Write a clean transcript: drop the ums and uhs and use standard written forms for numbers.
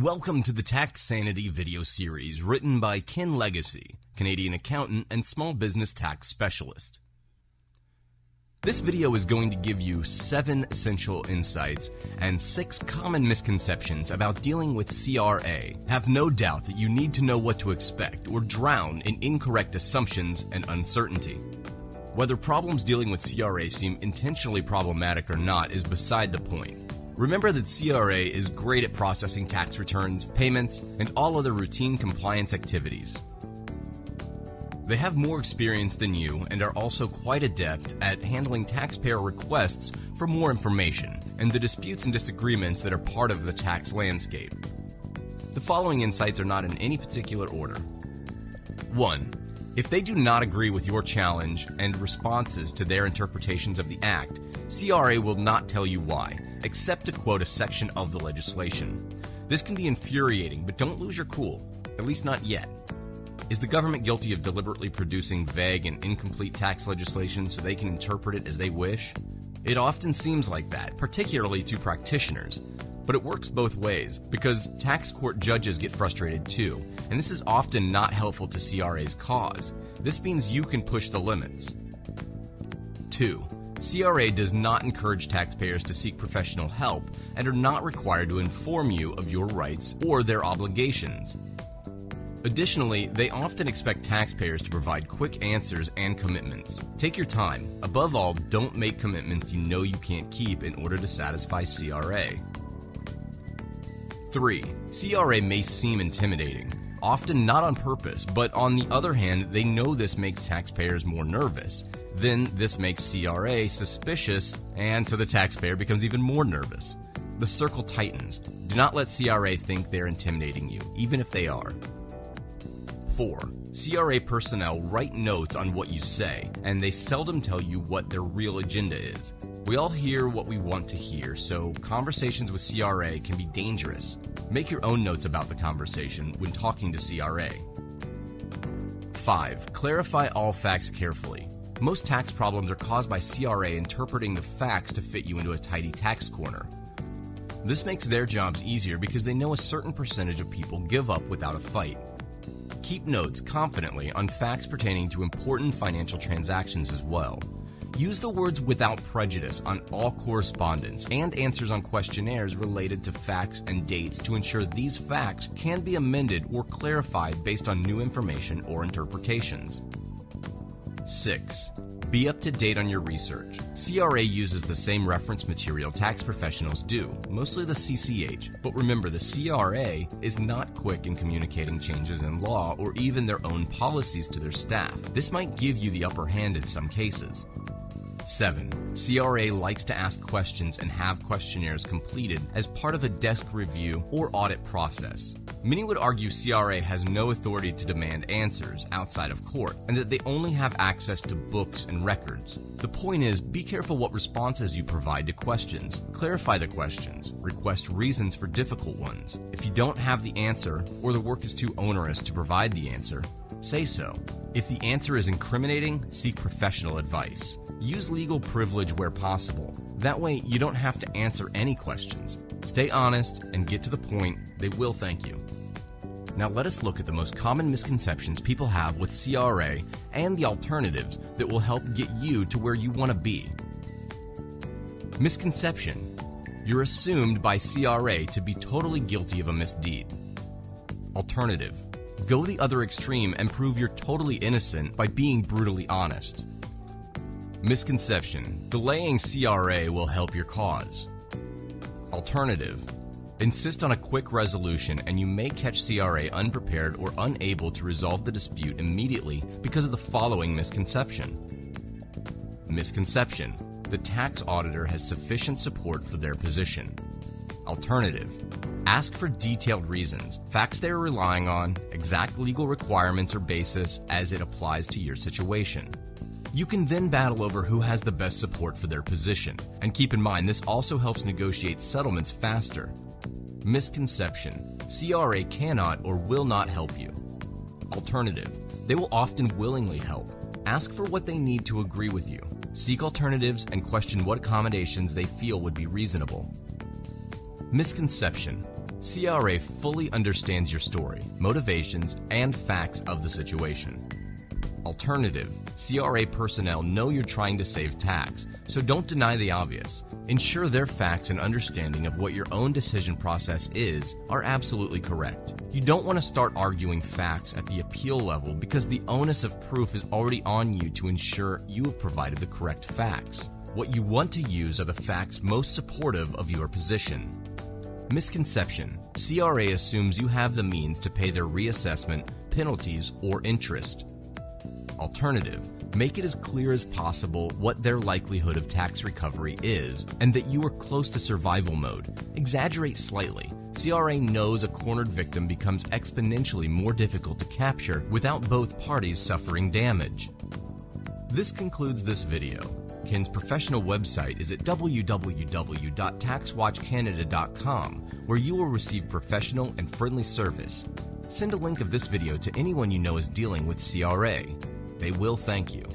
Welcome to the Tax Sanity video series written by Lagasse, Canadian accountant and small business tax specialist. This video is going to give you 7 essential insights and 6 common misconceptions about dealing with CRA. Have no doubt that you need to know what to expect or drown in incorrect assumptions and uncertainty. Whether problems dealing with CRA seem intentionally problematic or not is beside the point. Remember that CRA is great at processing tax returns, payments, and all other routine compliance activities. They have more experience than you and are also quite adept at handling taxpayer requests for more information and the disputes and disagreements that are part of the tax landscape. The following insights are not in any particular order. 1. If they do not agree with your challenge and responses to their interpretations of the Act, CRA will not tell you why, except to quote a section of the legislation. This can be infuriating, but don't lose your cool, at least not yet. Is the government guilty of deliberately producing vague and incomplete tax legislation so they can interpret it as they wish? It often seems like that, particularly to practitioners. But it works both ways, because tax court judges get frustrated too, and this is often not helpful to CRA's cause. This means you can push the limits. 2. CRA does not encourage taxpayers to seek professional help and are not required to inform you of your rights or their obligations. Additionally, they often expect taxpayers to provide quick answers and commitments. Take your time. Above all, don't make commitments you know you can't keep in order to satisfy CRA. 3. CRA may seem intimidating, often not on purpose, but on the other hand, they know this makes taxpayers more nervous. Then this makes CRA suspicious, and so the taxpayer becomes even more nervous. The circle tightens. Do not let CRA think they're intimidating you, even if they are. 4. CRA personnel write notes on what you say, and they seldom tell you what their real agenda is. We all hear what we want to hear, so conversations with CRA can be dangerous. Make your own notes about the conversation when talking to CRA. 5. Clarify all facts carefully. Most tax problems are caused by CRA interpreting the facts to fit you into a tidy tax corner. This makes their jobs easier because they know a certain percentage of people give up without a fight. Keep notes confidently on facts pertaining to important financial transactions as well. Use the words "without prejudice" on all correspondence and answers on questionnaires related to facts and dates to ensure these facts can be amended or clarified based on new information or interpretations. 6. Be up to date on your research. CRA uses the same reference material tax professionals do, mostly the CCH, but remember the CRA is not quick in communicating changes in law or even their own policies to their staff. This might give you the upper hand in some cases. 7. CRA likes to ask questions and have questionnaires completed as part of a desk review or audit process. Many would argue CRA has no authority to demand answers outside of court, and that they only have access to books and records. The point is, be careful what responses you provide to questions. Clarify the questions. Request reasons for difficult ones. If you don't have the answer, or the work is too onerous to provide the answer, say so. If the answer is incriminating, seek professional advice. Use legal privilege where possible. That way, you don't have to answer any questions. Stay honest and get to the point. They will thank you. Now let us look at the most common misconceptions people have with CRA and the alternatives that will help get you to where you want to be. Misconception: you're assumed by CRA to be totally guilty of a misdeed. Alternative: go the other extreme and prove you're totally innocent by being brutally honest. Misconception: delaying CRA will help your cause. Alternative: insist on a quick resolution and you may catch CRA unprepared or unable to resolve the dispute immediately because of the following misconception. Misconception: the tax auditor has sufficient support for their position. Alternative: ask for detailed reasons, facts they are relying on, exact legal requirements or basis as it applies to your situation. You can then battle over who has the best support for their position, and keep in mind this also helps negotiate settlements faster. Misconception: CRA cannot or will not help you. Alternative: they will often willingly help. Ask for what they need to agree with you. Seek alternatives and question what accommodations they feel would be reasonable. Misconception: CRA fully understands your story, motivations, and facts of the situation. Alternative, CRA personnel know you're trying to save tax, so don't deny the obvious. Ensure their facts and understanding of what your own decision process is are absolutely correct. You don't want to start arguing facts at the appeal level because the onus of proof is already on you to ensure you have provided the correct facts. What you want to use are the facts most supportive of your position. Misconception. CRA assumes you have the means to pay their reassessment, penalties, or interest. Alternative. Make it as clear as possible what their likelihood of tax recovery is and that you are close to survival mode. Exaggerate slightly. CRA knows a cornered victim becomes exponentially more difficult to capture without both parties suffering damage. This concludes this video. Ken's professional website is at www.taxwatchcanada.com, where you will receive professional and friendly service. Send a link of this video to anyone you know is dealing with CRA. They will thank you.